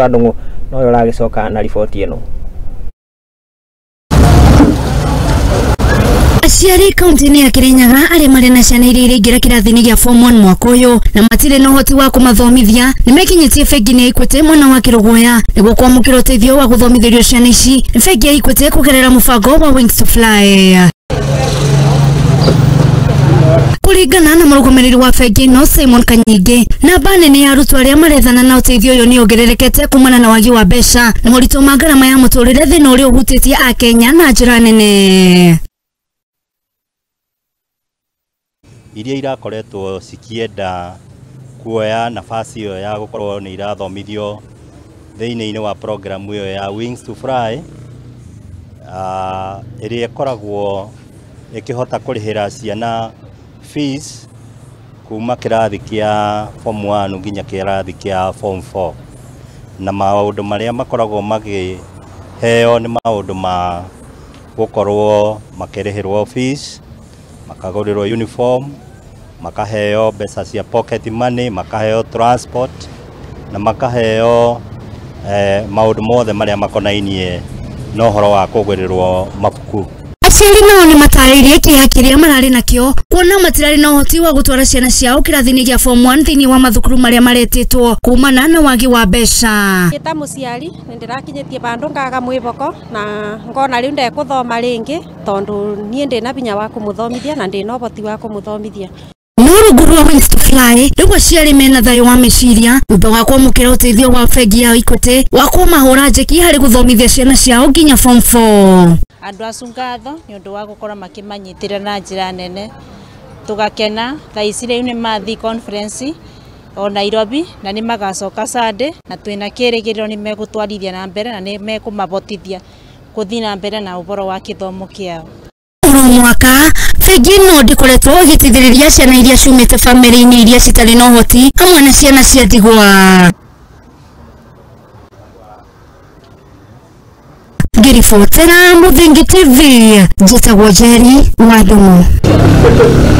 Andũ no ũragicoka na riboti ĩno. Aciari kaunti-inĩ ya Kirinyaga arĩa marĩ na ciana iria iraingĩra kĩrathi-inĩ gĩa form 1 mwaka ũyũ na matirĩ na ũhoti wa kũmathomithia nĩ mekinyĩtie bengi-inĩ ya Equity mwena wa Kĩrũgũya nĩguo kwamũkĩra ũteithio wa gũthomithĩrio ciana ici. Bengi ya Equity kũgerera mũbango wa Wings to Fly. Kũringana na mũrũgamĩrĩri wa bengi ĩno Simon Kanyingi, namba nene ya arutwo arĩa marethana na ũteithio ũyũ nĩ ongererekete kumana na wagi wa mbeca na moritũ ma ngarama ya mũtũrĩre, thĩna ũrĩa ũhutĩtie Akenya na njĩra nene. Iria irakoretwo cikienda kuoya nafasi ĩyo ya gũkorwo nĩ irathomithio thĩinĩ wa programu ĩyo ya Wings to Fly, ĩrĩa ĩkoragwo ĩkĩhota kũrĩhĩra ciana fees kuma kĩrathi kĩa form 1 nginya kĩrathi kĩa form 4, na maũndũ marĩa makoragwo magĩheo nĩ maũndũ ma gũkorwo makĩrĩhĩrwo fees, makagũrĩrwo uniform, makaheo mbeca cia pocket money, makaheo transport na makaheo maũndũ mothe marĩa makonainie na ũhoro wa kũgũrĩrwo mabuku. Aciari nao nĩ matarĩirie kĩeha kĩrĩa mararĩ nakĩo kuona matirarĩ na ũhoti wa gũtwara ciana ciao kĩrathi-inĩ gĩa form 1 thĩinĩ wa mathukuru marĩa maretĩtwo kumana na wagi wa mbeca. Gĩta mũciari nĩ ndĩrakinyĩtie bandũ ngaga mwĩboko na ngona rĩu ndekũthoma rĩngĩ tondũ niĩ ndĩna binya wa kũmũthomithia na ndĩna ũhoti wa kũmũthomithia. No rungu rwa Wings to Fly rĩu aciari mena thayũ wa meciria thutha wa kwamũkĩra ũteithio wa bengi ya Equity wa kũmahũra njeki harĩ gũthomithia ciana ciao nginya form 4. Andũ acu ngatho nĩ ũndũ wa gũkorwo makĩmanyitĩrĩra na njĩra nene. Tũgakena thaa ici rĩu nĩ mathiĩ conference o Nairobi na nĩ magacoka Sunday na twĩna kĩrĩgĩrĩro nĩ megũtwarithia na mbere na nĩ mekũmabotithia gũthiĩ na mbere na ũhoro wa gĩthomo kĩao. Oro mwaka bengi ĩno ndĩkoretwo ĩgĩteithĩrĩria ciana iria ciumĩte famĩlĩ-inĩ iria citarĩ na ũhoti hamwe na ciana cia ndigwa. Ngĩribotera Mũthingi TV, njĩtagwo Njeri wa Ndũng'ũ.